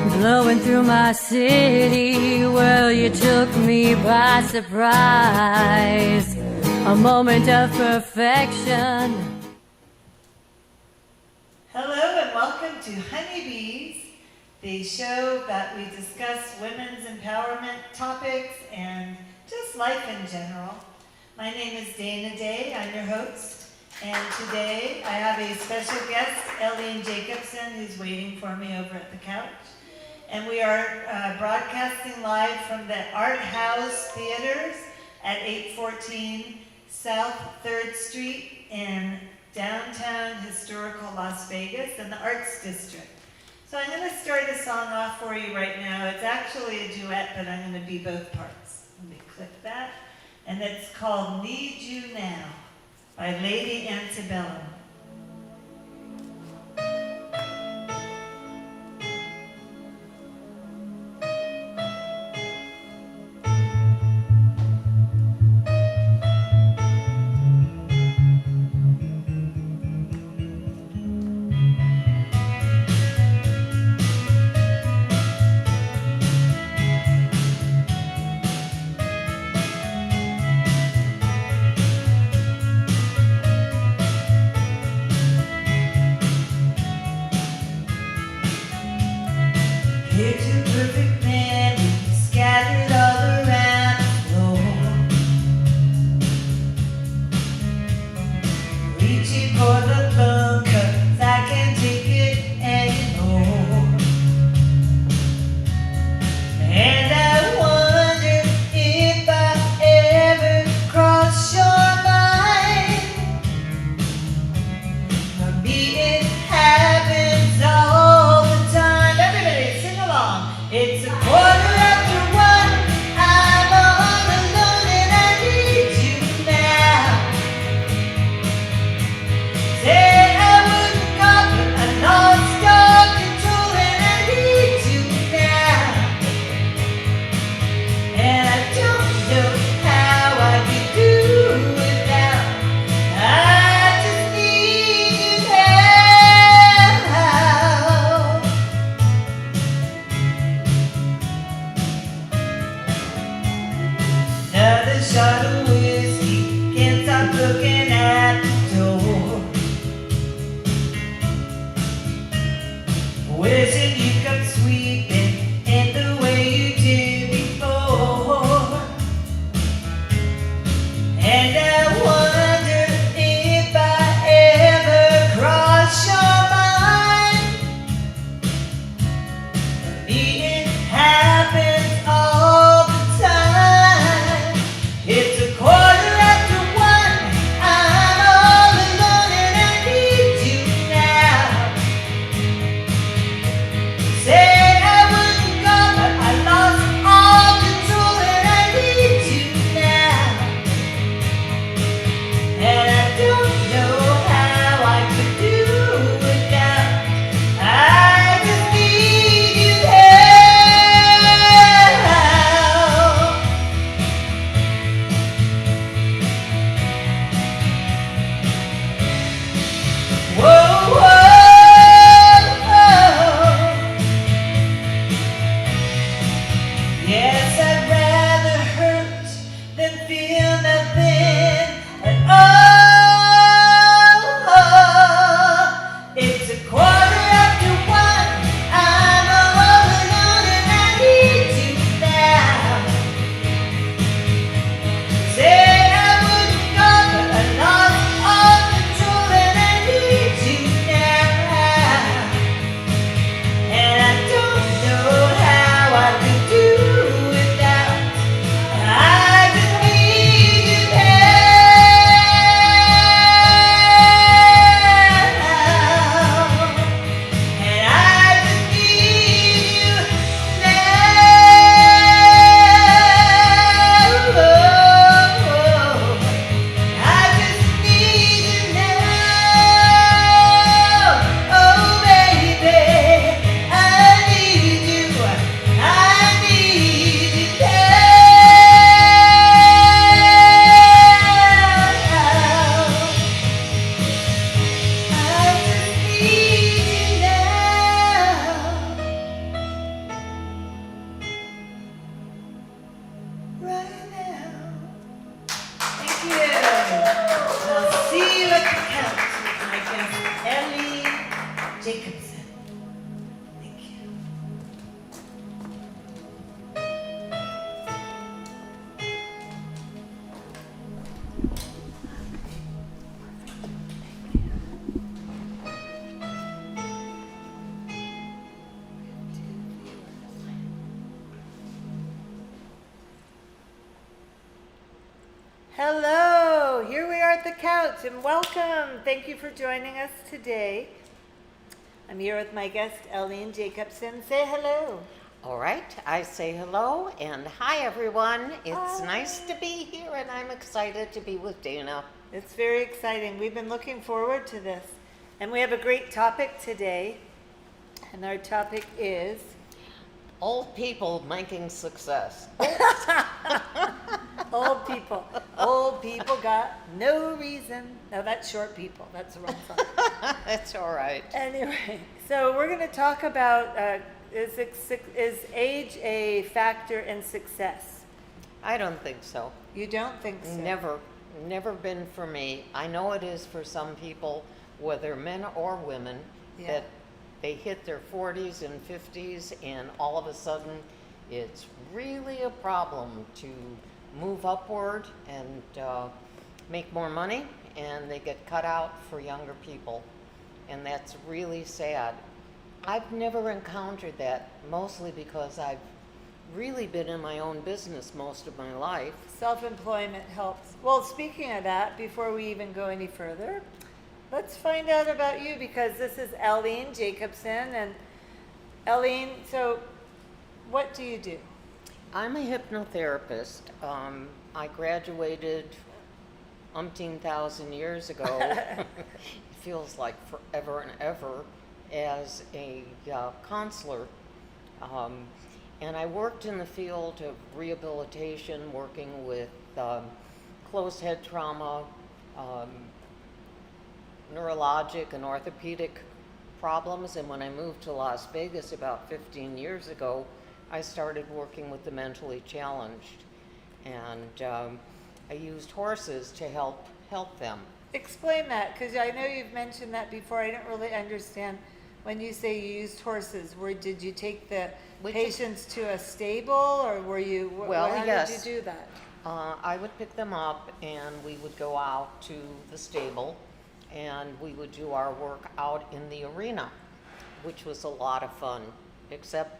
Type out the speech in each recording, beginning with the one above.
blowing through my city. Well, you took me by surprise, a moment of perfection. Hello and welcome to Honeybees, the show that we discuss women's empowerment topics and just life in general. My name is Dana Daye, I'm your host, and today I have a special guest, Elynne Jacobson, who's waiting for me over at the couch. And we are broadcasting live from the Art House Theaters at 814 South 3rd Street in downtown historical Las Vegas in the Arts District. So I'm going to start a song off for you right now. It's actually a duet, but I'm going to be both parts. Let me click that. And it's called Need You Now by Lady Antebellum. Picture perfect memories scattered all around the floor. Reaching for the phone 'cause I can't take it anymore. And I wonder if I ever cross your mind. For me it happens all the time. Everybody sing along. It's a quarter after one. I'm all alone and I need you now. Said I wouldn't call, but I lost all control and I need you now. And I don't know how I could do without. I just need you now. Another shot of whiskey, can't stop looking at the door. Wishing you come sweeping in the way you did before. And I wonder if I ever cross your mind. For me it happens all the time. It's a Hello, here we are at the couch and welcome. Thank you for joining us today. I'm here with my guest, Elynne Jacobson. Say hello. All right, I say hello and hi everyone. It's Hi. nice to be here and I'm excited to be with Dana. It's very exciting. We've been looking forward to this. And we have a great topic today. And our topic is Old people making success. old people. Old people got no reason. No, that's short people. That's the wrong song. That's all right. Anyway, so we're going to talk about is age a factor in success? I don't think so. You don't think so? Never been for me. I know it is for some people, whether men or women, Yeah. that they hit their 40s and 50s and all of a sudden it's really a problem to move upward and make more money, and they get cut out for younger people, and that's really sad. I've never encountered that, mostly because I've really been in my own business most of my life. Self-employment helps. Well, speaking of that, before we even go any further, let's find out about you, because this is Elynne Jacobson. And Elynne, so what do you do? I'm a hypnotherapist. I graduated umpteen thousand years ago. It feels like forever and ever, as a counselor. And I worked in the field of rehabilitation, working with closed head trauma, neurologic and orthopedic problems. And when I moved to Las Vegas about 15 years ago, I started working with the mentally challenged. And I used horses to help them. Explain that, because I know you've mentioned that before. I didn't really understand. When you say you used horses, did you take the patients to a stable, or were you, how yes. did you do that? I would pick them up and we would go out to the stable and we would do our work out in the arena, which was a lot of fun, except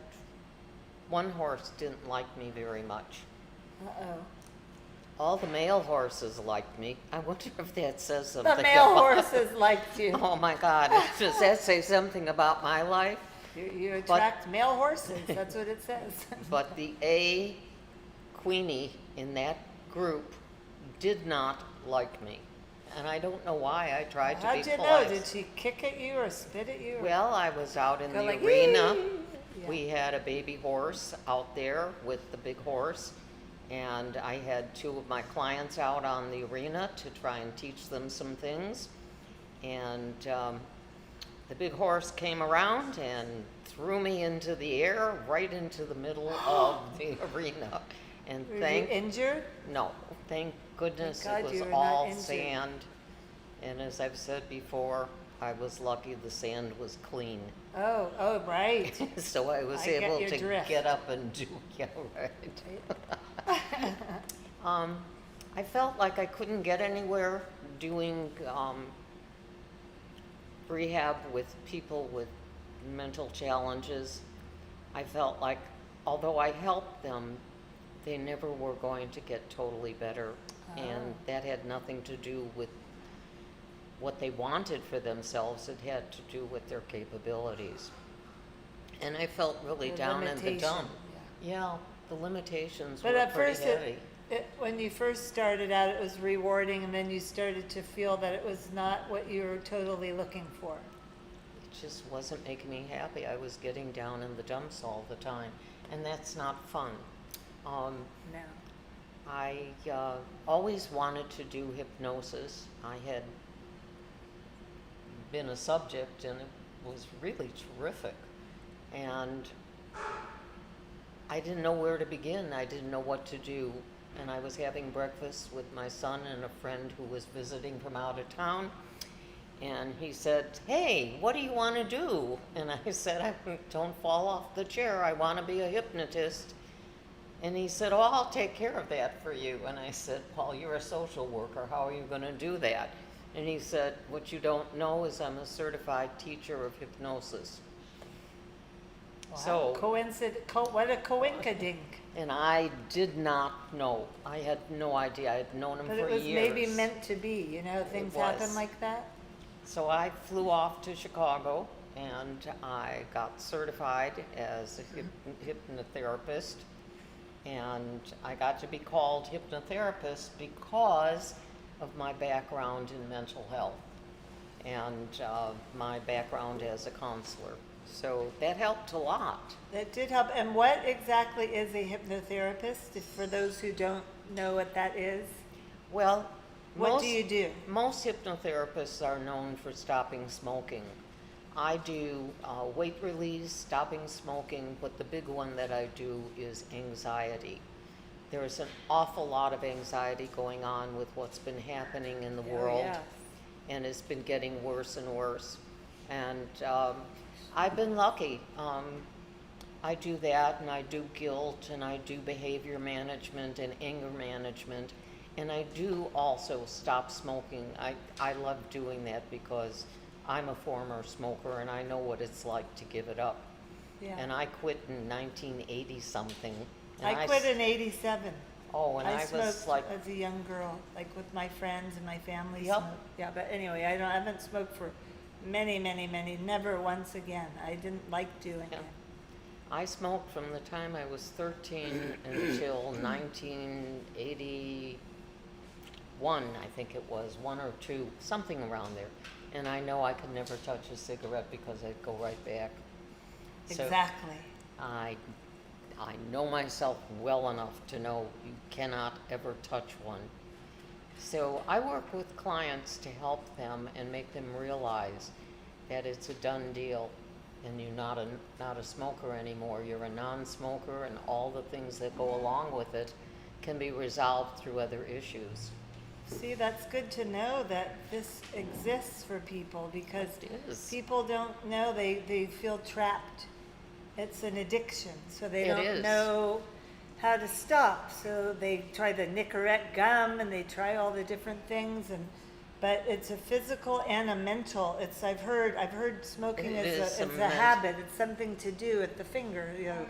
one horse didn't like me very much. Uh-oh. All the male horses liked me. I wonder if that says something. The male horses liked you. Oh my God, does that say something about my life? You attract male horses, that's what it says. But the A queenie in that group did not like me. And I don't know why. I tried to be How'd you polite. know? Did she kick at you or spit at you? Well, I was out in Go the like, arena. Yeah. We had a baby horse out there with the big horse, and I had two of my clients out on the arena to try and teach them some things. And the big horse came around and threw me into the air, right into the middle of the arena. And Were you injured? No, thank goodness Thank God it you was were not all injured. sand. And as I've said before, I was lucky the sand was clean. Oh, right. So I was I get able your to drift. get up and do, yeah, right. I felt like I couldn't get anywhere doing rehab with people with mental challenges. I felt like although I helped them, they never were going to get totally better. And that had nothing to do with what they wanted for themselves. It had to do with their capabilities. And I felt really The down in the limitation, dump. Yeah, the limitations But were at pretty first, heavy. when you first started out, it was rewarding, and then you started to feel that it was not what you were totally looking for. It just wasn't making me happy. I was getting down in the dumps all the time, and that's not fun. No. I always wanted to do hypnosis. I had been a subject, and it was really terrific. And I didn't know where to begin. I didn't know what to do. And I was having breakfast with my son and a friend who was visiting from out of town. And he said, "Hey, what do you want to do?" And I said, "Don't fall off the chair. I want to be a hypnotist." And he said, "Oh, I'll take care of that for you." And I said, "Paul, you're a social worker. How are you going to do that?" And he said, "What you don't know is I'm a certified teacher of hypnosis." Wow. So, What a coinkadink. And I did not know. I had no idea. I had known him But for it was years. maybe meant to be, you know, things happen was. like that. So I flew off to Chicago and I got certified as a hypnotherapist. And I got to be called hypnotherapist because of my background in mental health and my background as a counselor. So that helped a lot. That did help. And what exactly is a hypnotherapist, for those who don't know what that is? Well, What do you do? Most hypnotherapists are known for stopping smoking. I do weight release, stopping smoking, but the big one that I do is anxiety. There's an awful lot of anxiety going on with what's been happening in the world, yeah. and it's been getting worse and worse. And I've been lucky. I do that, and I do guilt, and I do behavior management and anger management, and I do also stop smoking. I love doing that because I'm a former smoker, and I know what it's like to give it up. Yeah. And I quit in 1980 something. I quit in 87. Oh, and I was smoked like, as a young girl, like with my friends and my family. Yep. Smoked. Yeah, but anyway, I haven't smoked for many, never once again. I didn't like doing Yeah. it. I smoked from the time I was 13 until 1981, I think it was, 1 or 2, something around there. And I know I could never touch a cigarette because I'd go right back. So Exactly. I know myself well enough to know you cannot ever touch one. So I work with clients to help them and make them realize that it's a done deal and you're not a smoker anymore. You're a non-smoker, and all the things that go along with it can be resolved through other issues. See, that's good to know that this exists for people, because It is. people don't know, they feel trapped. It's an addiction, so they It don't is. know how to stop. So they try the Nicorette gum and they try all the different things, but it's a physical and a mental. I've heard smoking It is is a a habit. It's something to do with the finger, you know.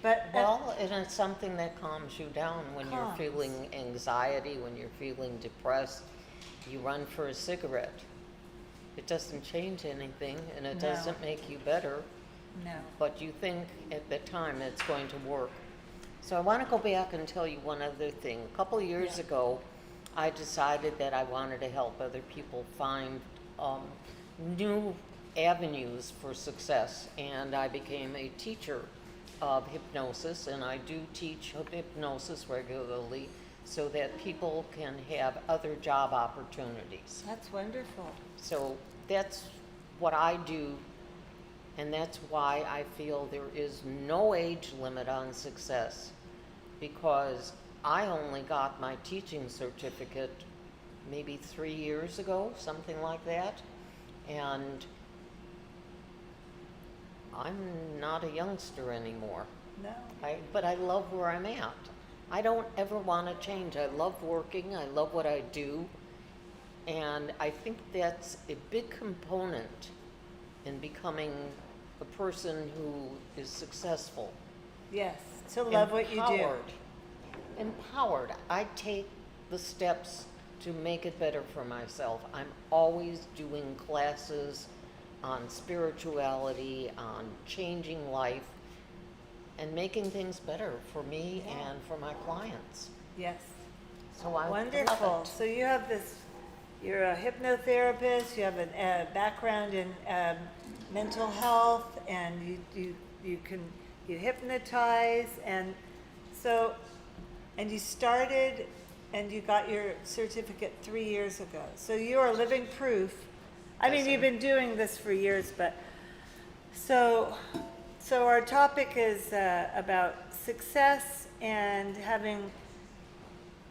But Well, and it's something that calms you down when you're Calms. feeling anxiety, when you're feeling depressed. You run for a cigarette. It doesn't change anything, and it No. doesn't make you better, no. but you think at the time it's going to work. So I want to go back and tell you one other thing. A couple of years Yeah. ago, I decided that I wanted to help other people find new avenues for success, and I became a teacher of hypnosis, and I do teach hypnosis regularly so that people can have other job opportunities. That's wonderful. So that's what I do, and that's why I feel there is no age limit on success, because I only got my teaching certificate maybe 3 years ago, something like that, and I'm not a youngster anymore. No. But I love where I'm at. I don't ever want to change. I love working. I love what I do. And I think that's a big component in becoming a person who is successful. Yes, to love what you do. Empowered. I take the steps to make it better for myself. I'm always doing classes on spirituality, on changing life, and making things better for me and for my clients. Yes. So I Wonderful. love it. So you have you're a hypnotherapist, you have a background in mental health, and you hypnotize, and you started and you got your certificate 3 years ago. So you are living proof. I mean, Yes, you've been doing this for years, but so our topic is about success and having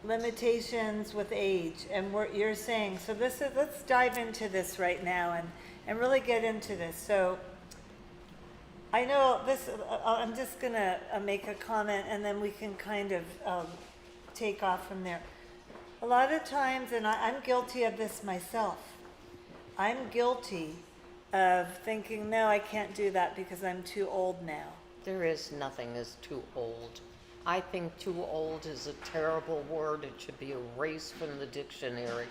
limitations with age, and what you're saying. So let's dive into this right now and really get into this. So I know this. I'm just gonna make a comment, and then we can kind of take off from there. A lot of times, and I'm guilty of this myself. I'm guilty of thinking, no, I can't do that because I'm too old now. There is nothing as too old. I think too old is a terrible word. It should be erased from the dictionary.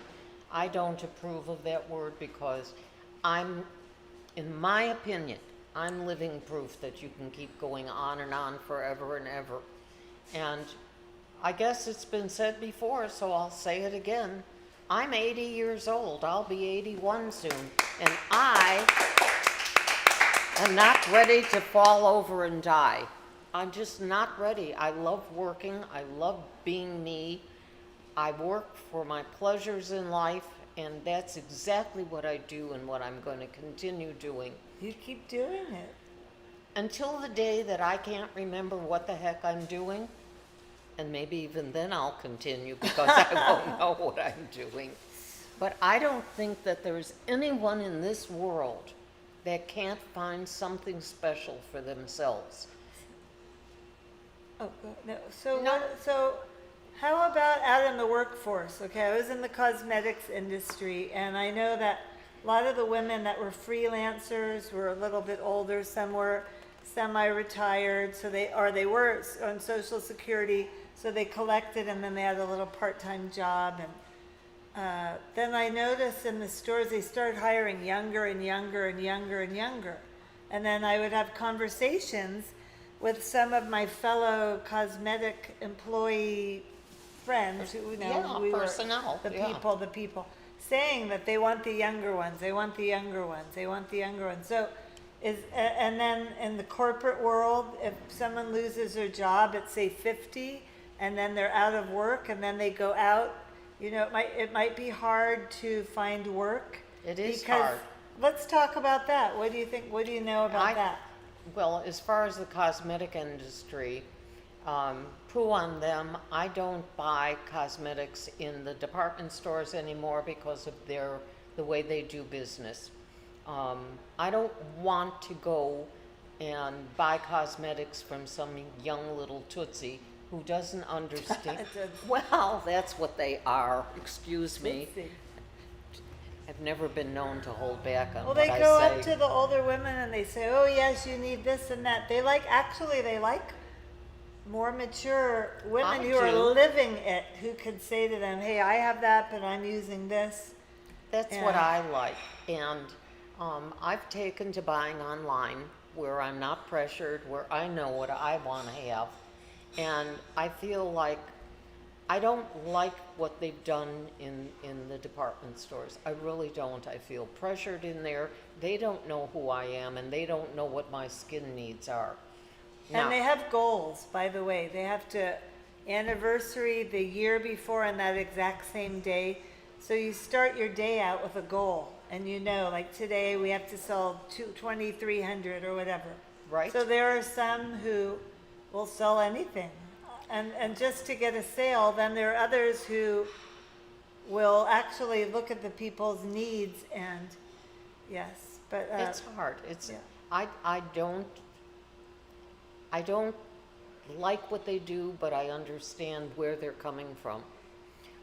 I don't approve of that word because in my opinion, I'm living proof that you can keep going on and on forever and ever. And I guess it's been said before, so I'll say it again. I'm 80 years old. I'll be 81 soon. And I am not ready to fall over and die. I'm just not ready. I love working. I love being me. I work for my pleasures in life, and that's exactly what I do and what I'm going to continue doing. You keep doing it. Until the day that I can't remember what the heck I'm doing, and maybe even then I'll continue because I won't know what I'm doing. But I don't think that there's anyone in this world that can't find something special for themselves. Oh, no. So No. so how about out in the workforce? Okay, I was in the cosmetics industry, and I know that a lot of the women that were freelancers were a little bit older. Some were semi-retired, so they were on Social Security, so they collected, and then they had a little part-time job. And then I noticed in the stores they started hiring younger and younger and younger and younger. And then I would have conversations with some of my fellow cosmetic employee friends who, you know, Yeah, we personnel, were yeah. the people, saying that they want the younger ones, they want the younger ones, they want the younger ones. So and then in the corporate world, if someone loses their job at say 50, and then they're out of work, and then they go out, you know, it might be hard to find work. It is because, hard. Let's talk about that. What do you think? What do you know about that? Well, as far as the cosmetic industry, poo on them. I don't buy cosmetics in the department stores anymore because of the way they do business. I don't want to go and buy cosmetics from some young little tootsie who doesn't understand. Well, that's what they are. Excuse me. Tootsie. I've never been known to hold back on Well, what they I go say. up to the older women and they say, "Oh yes, you need this and that." They like more mature women I who are do. living it, who could say to them, "Hey, I have that, but I'm using this." That's Yeah. what I like. And I've taken to buying online where I'm not pressured, where I know what I want to have. And I feel like I don't like what they've done in the department stores. I really don't. I feel pressured in there. They don't know who I am, and they don't know what my skin needs are. Now, And they have goals, by the way. They have to anniversary the year before on that exact same day. So you start your day out with a goal, and you know, like today we have to sell 2,300 or whatever. Right. So there are some who will sell anything, and just to get a sale. Then there are others who will actually look at the people's needs, and yes, but it's hard. It's yeah. I don't like what they do, but I understand where they're coming from.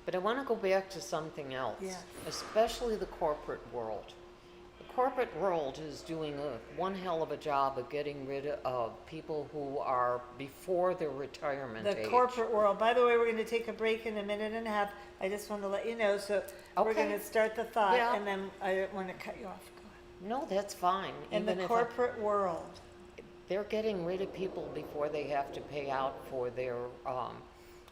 But I want to go back to something else, Yeah. especially the corporate world. The corporate world is doing one hell of a job of getting rid of people who are before their retirement The age. corporate world. By the way, we're going to take a break in a minute and a half. I just want to let you know. So we're Okay. going to start the thought, Yeah. and then I don't want to cut you off. Go ahead. No, that's fine. In the Even if corporate world, they're getting rid of people before they have to pay out for their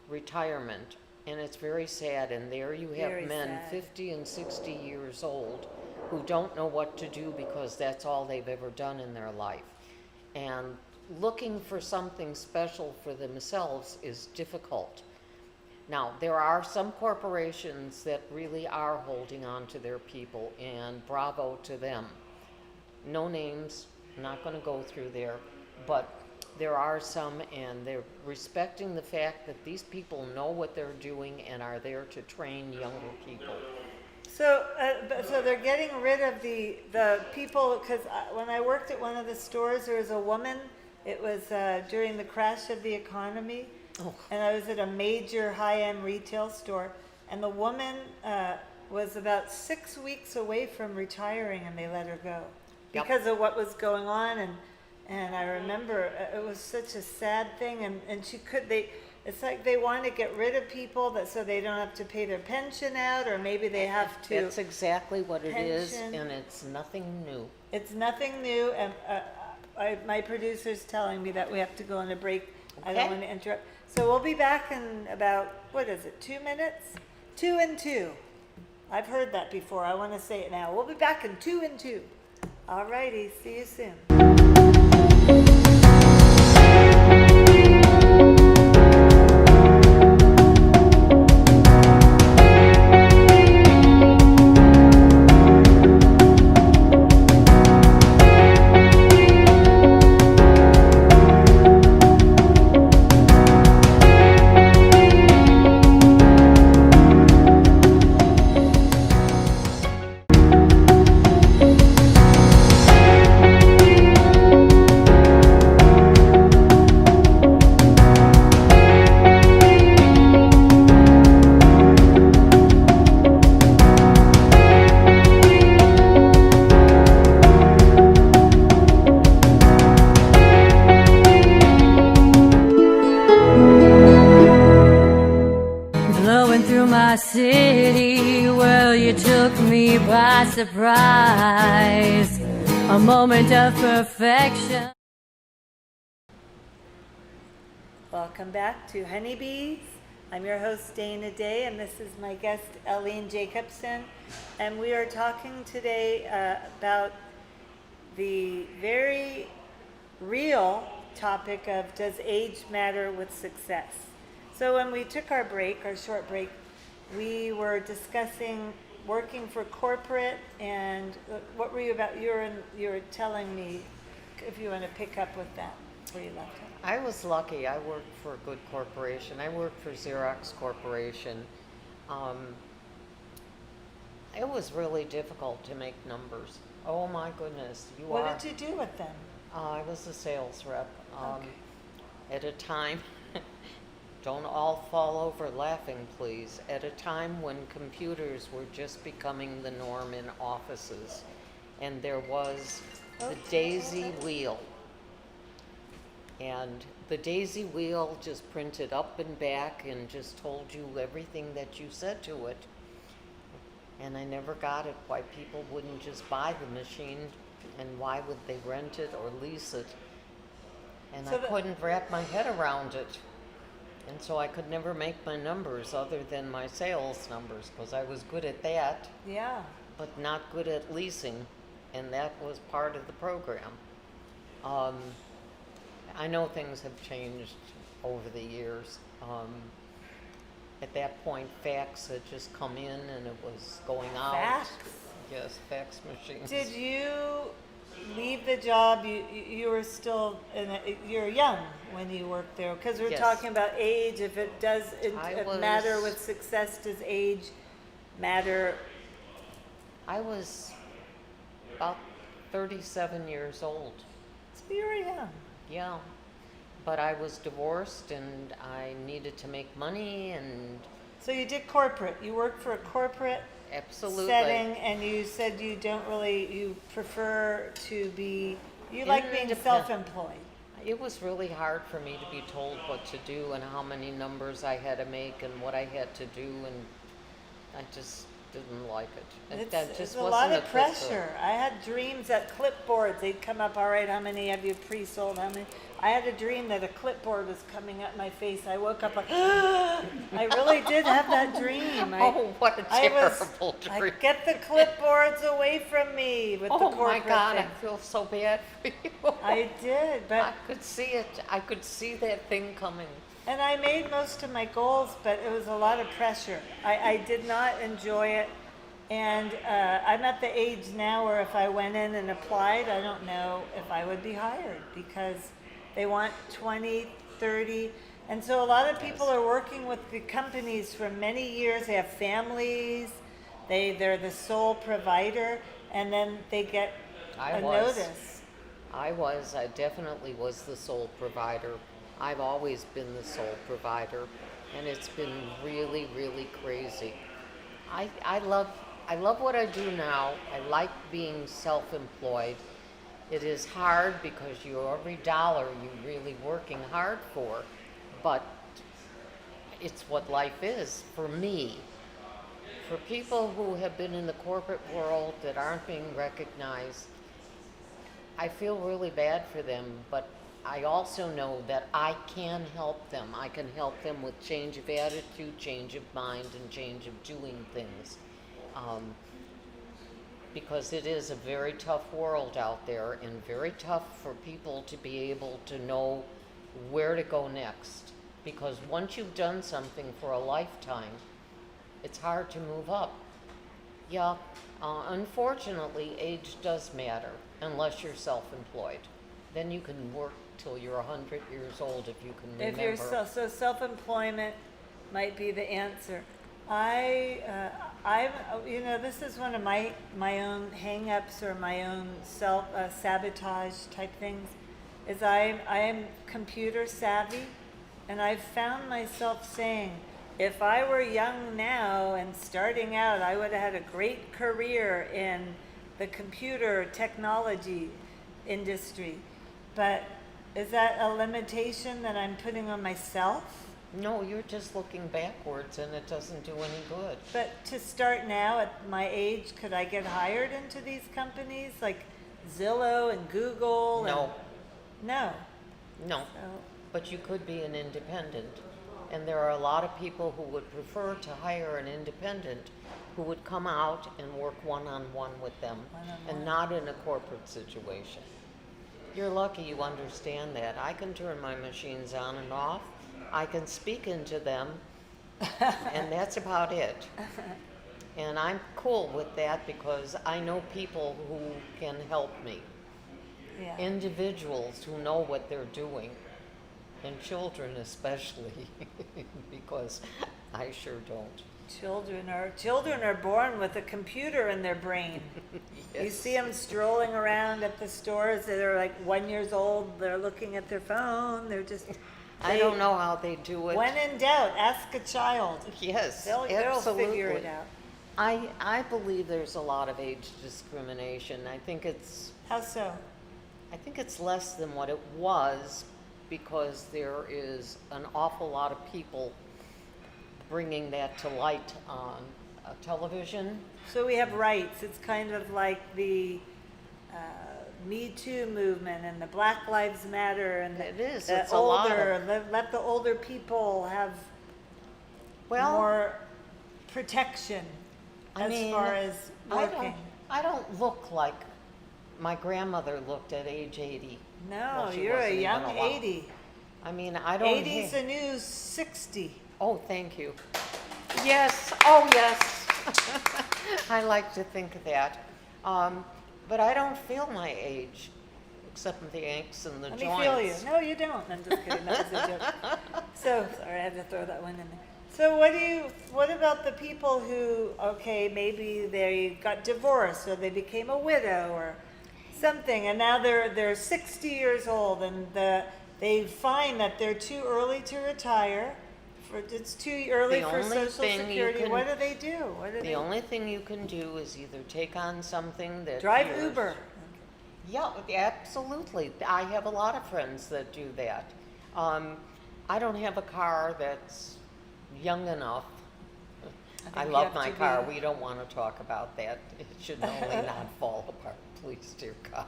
retirement. And it's very sad. And there you have Very men sad. 50 and 60 years old who don't know what to do because that's all they've ever done in their life. And looking for something special for themselves is difficult. Now, there are some corporations that really are holding on to their people, and bravo to them. No names, not going to go through there, but there are some, and they're respecting the fact that these people know what they're doing and are there to train younger people. so they're getting rid of the people, because when I worked at one of the stores, there was a woman. It was during the crash of the economy, Oh. and I was at a major high-end retail store, and the woman was about 6 weeks away from retiring, and they let her go Yep. because of what was going on, And I remember it was such a sad thing, and it's like they want to get rid of people so they don't have to pay their pension out, or maybe they have to. That's exactly what it is, pension. and it's nothing new. It's nothing new, and my producer's telling me that we have to go on a break. I don't Okay. want to interrupt. So we'll be back in about, 2 minutes? 2 and 2. I've heard that before. I want to say it now. We'll be back in 2 and 2. All righty. See you soon. Blowing through my city, well, you took me by surprise. A moment of perfection. Welcome back to Honeybees. I'm your host, Dana Daye, and this is my guest, Elynne Jacobson. And we are talking today about the very real topic of, does age matter with success? So when we took our short break, we were discussing working for corporate, and what were you about? You were telling me, if you want to pick up with that, where you left it. I was lucky. I worked for a good corporation. I worked for Xerox Corporation. It was really difficult to make numbers. Oh my goodness, What did you do with them? I was a sales rep. Okay. At a time, don't all fall over laughing, please. At a time when computers were just becoming the norm in offices, and there was the daisy wheel. And the daisy wheel just printed up and back and just told you everything that you said to it. And I never got it, why people wouldn't just buy the machine, and why would they rent it or lease it. And So I couldn't wrap my head around it. And so I could never make my numbers other than my sales numbers, because I was good at that, Yeah. but not good at leasing, and that was part of the program. I know things have changed over the years. At that point, fax had just come in and it was going out. Fax? Yes, fax machines. Did you leave the job? You were still you're young when you worked there, because we're Yes. talking about age. If it does matter was- with success, does age matter? I was about 37 years old. So you were young. Yeah, but I was divorced and I needed to make money, and So you did corporate. You worked for a corporate absolutely. setting, and you said you prefer to be, you like being Independent. self-employed. It was really hard for me to be told what to do and how many numbers I had to make and what I had to do, and I just didn't like it. That It's just a wasn't lot a of good pressure. I had dreams that clipboards, they'd come up, all right, how many have you pre-sold, how many? I had a dream that a clipboard was coming at my face. I woke up like, I really did have that dream. Oh, what a terrible dream. I get the clipboards away from me with the Oh my corporate God, I thing. feel so bad for you. I did, but I could see it. I could see that thing coming. and I made most of my goals, but it was a lot of pressure. I did not enjoy it. And I'm at the age now where if I went in and applied, I don't know if I would be hired, because they want 20, 30. And so a lot of people Yes. are working with the companies for many years. They have families. They're the sole provider, and then they get I a was. notice. I definitely was the sole provider. I've always been the sole provider, and it's been really, really crazy. I love what I do now. I like being self-employed, It is hard because every dollar you're really working hard for, but it's what life is for me. For people who have been in the corporate world that aren't being recognized, I feel really bad for them, but I also know that I can help them. I can help them with change of attitude, change of mind, and change of doing things. Because it is a very tough world out there, and very tough for people to be able to know where to go next. Because once you've done something for a lifetime, it's hard to move up. Yeah, unfortunately, age does matter, unless you're self-employed. Then you can work till you're 100 years old if you can remember. If you're so self-employment might be the answer. This is one of my own hang-ups or my own self sabotage type things. Is I am computer savvy, and I've found myself saying, if I were young now and starting out, I would have had a great career in the computer technology industry. But is that a limitation that I'm putting on myself? No, you're just looking backwards, and it doesn't do any good. But to start now at my age, could I get hired into these companies like Zillow and Google? No. No. No, So, but you could be an independent. And there are a lot of people who would prefer to hire an independent who would come out and work one-on-one with them and not in a corporate situation. You're lucky you understand that. I can turn my machines on and off. I can speak into them, and that's about it. And I'm cool with that because I know people who can help me. yeah. Individuals who know what they're doing, and children especially, because I sure don't. Children are born with a computer in their brain. Yes. You see them strolling around at the stores. They're like 1 year old. They're looking at their phone. They're just. I don't know how they do it. When in doubt, ask a child. Yes, They'll absolutely. figure it out. I believe there's a lot of age discrimination. I think it's How so? less than what it was because there is an awful lot of people bringing that to light on television. So we have rights. It's kind of like the Me Too movement and the Black Lives Matter and It is. the It's a lot older, let the older people have Well, more protection I as mean, far as working. I don't look like my grandmother looked at age 80. No, Well, she you're a wasn't even young alive. 80. I mean, I don't. 80's the new 60. Oh, thank you. Yes. Oh, yes. I like to think of that. But I don't feel my age, except with the aches and the Let joints. me feel you. No, you don't. I'm just kidding. That was a joke. So, sorry, I had to throw that one in there. So what about the people who, okay, maybe they got divorced or they became a widow or something, and now they're 60 years old and they find that they're too early to retire. It's too early The for only Social thing you Security. can- What do they do? The only thing you can do is either take on something that drive yours- Uber. Yeah, absolutely. I have a lot of friends that do that. I don't have a car that's young enough. I think you love have my to car. be- We don't want to talk about that. It should only not fall apart, please, dear God.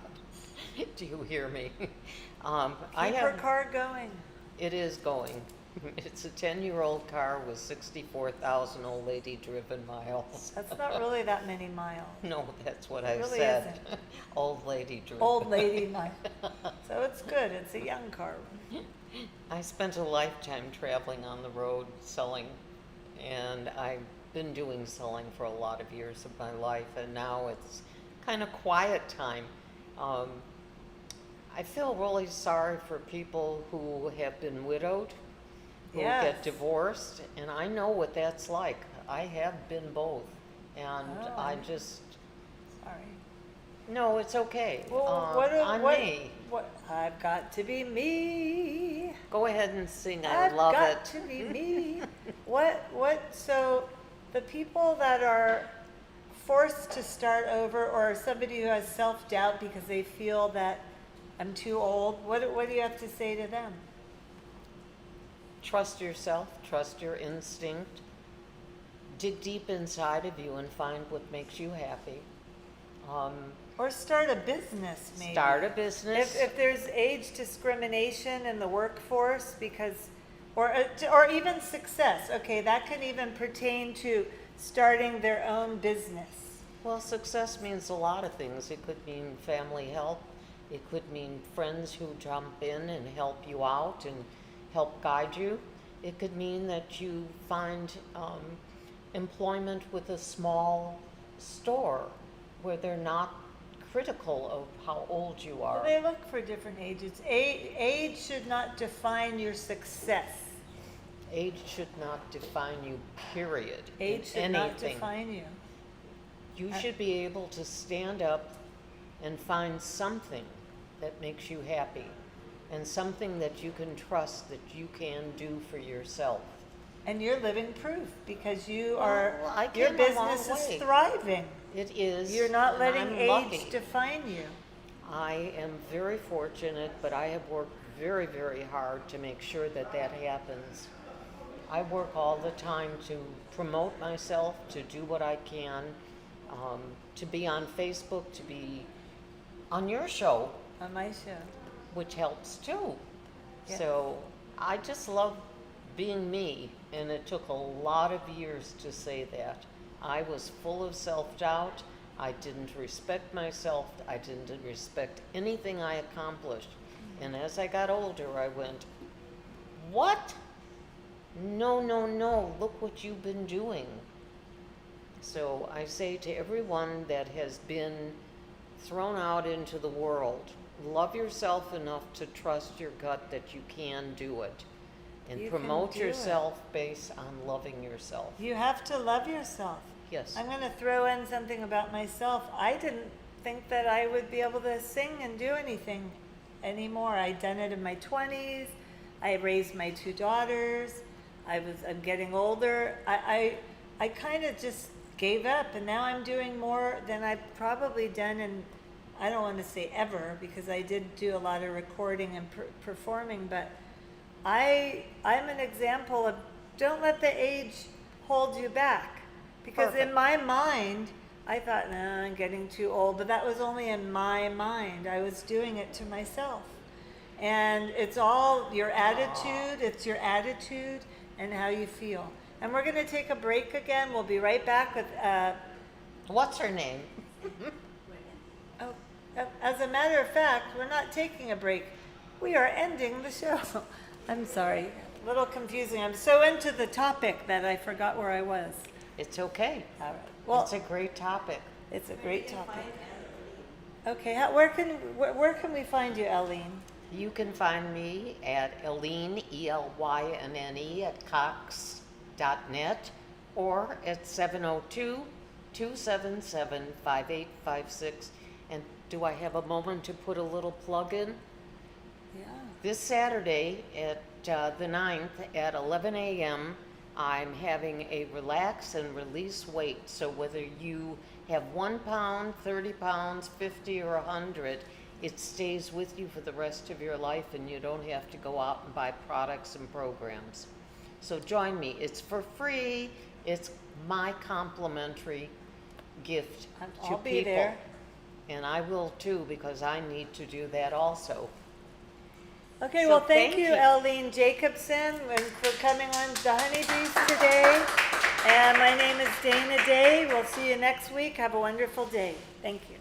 Do you hear me? I Keep her have. car going. It is going. It's a 10-year-old car with 64,000 old lady driven miles. That's not really that many miles. No, that's what It I really said. isn't. Old lady driven. Old lady miles. So it's good. It's a young car. I spent a lifetime traveling on the road selling, and I've been doing selling for a lot of years of my life, and now it's kind of quiet time. I feel really sorry for people who have been widowed, who Yes. get divorced, and I know what that's like. I have been both, and Oh. I just, Sorry. no, it's okay. Well, I'm me. what? I've got to be me. Go ahead and sing, I I've love got it. to be me. So the people that are forced to start over, or somebody who has self-doubt because they feel that I'm too old, what do you have to say to them? Trust yourself, trust your instinct. Dig deep inside of you and find what makes you happy. Or start a business, maybe. Start a business. If there's age discrimination in the workforce, because, or even success, okay, that can even pertain to starting their own business. Well, success means a lot of things. It could mean family help. It could mean friends who jump in and help you out and help guide you. It could mean that you find employment with a small store where they're not critical of how old you are. Well, they look for different ages. Age should not define your success. Age should not define you, period. Age should not define you. You should be able to stand up and find something that makes you happy and something that you can trust that you can do for yourself. And you're living proof because you I your came a long business is way. thriving. It is. You're not and letting I'm age lucky. define you. I am very fortunate, but I have worked very, very hard to make sure that that happens. I work all the time to promote myself, to do what I can, to be on Facebook, to be on your show, On my show. which helps too. Yeah. So I just love being me, and it took a lot of years to say that. I was full of self-doubt. I didn't respect myself. I didn't respect anything I accomplished. And as I got older, I went, what? No, no, no, look what you've been doing. So I say to everyone that has been thrown out into the world, love yourself enough to trust your gut that you can do it. And You can promote do it. yourself based on loving yourself. You have to love yourself. Yes. I'm going to throw in something about myself. I didn't think that I would be able to sing and do anything anymore. I'd done it in my 20s. I raised my 2 daughters. I'm getting older. I kind of just gave up, and now I'm doing more than I've probably done in, I don't want to say ever, because I did do a lot of recording and performing, but I'm an example of don't let the age hold you back. Because Perfect. in my mind, I thought, no, I'm getting too old, but that was only in my mind. I was doing it to myself. And it's all your attitude, it's your attitude and how you feel. And we're going to take a break again. We'll be right back with, What's her name? as a matter of fact, we're not taking a break. We are ending the show. I'm sorry, a little confusing. I'm so into the topic that I forgot where I was. It's okay. All right. Well, It's a great topic. it's a great topic. Okay, where can we find you, Elynne? You can find me at Elynne, ELYNNE, at cox.net or at 702-277-5856. And do I have a moment to put a little plug in? Yeah. This Saturday at the 9th at 11 a.m., I'm having a relax and release weight. So whether you have 1 pound, 30 pounds, 50 or 100, it stays with you for the rest of your life and you don't have to go out and buy products and programs. So join me. It's for free. It's my complimentary gift to I'll people. be there. And I will too, because I need to do that also. Okay, So well, thank thank you, you. Elynne Jacobson, for coming on the Honeybees today. And my name is Dana Daye. We'll see you next week. Have a wonderful day. Thank you.